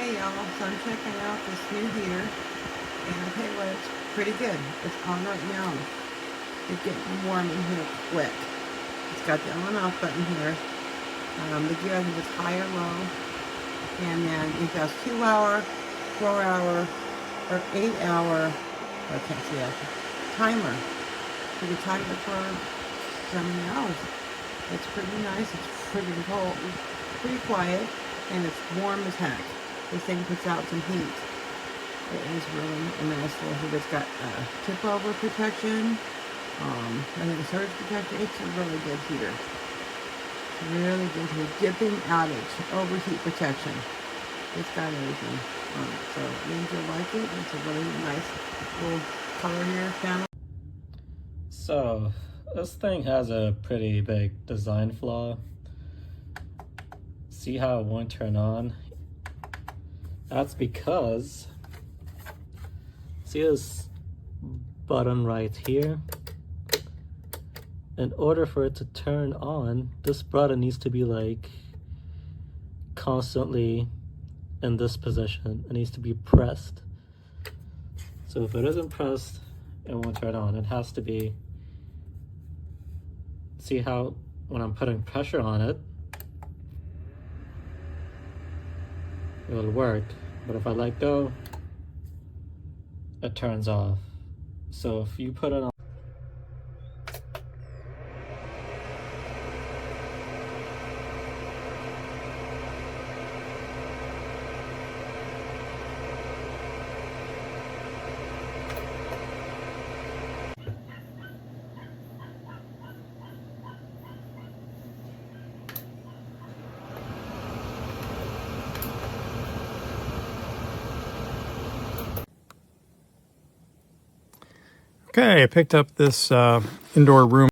Hey y'all, so I'm checking out this new heater, and I'll tell you what, it's pretty good. It's on right now. It's getting warm in here quick. It's got the on and off button here. The gear, I think it's high or low. And then it does 2 hour, 4 hour, or 8 hour, I can't see that, timer. So you can time it for so many hours. It's pretty nice, it's pretty cold, pretty quiet, and it's warm as heck. This thing puts out some heat. It is really a nice little heater. It's got tip over protection, I think surge protection. It's a really good heater. Really good heater. Dipping outage, overheat protection. It's got everything on it. So I think you'll like it. It's a really nice little color here panel. So this thing has a pretty big design flaw. See how it won't turn on? That's because, see this button right here? In order for it to turn on, this button needs to be like constantly in this position. It needs to be pressed. So if it isn't pressed, it won't turn on. It has to be, see how when I'm putting pressure on it, it'll work, but if I let go, it turns off. So if you put it on, Okay, I picked up this indoor room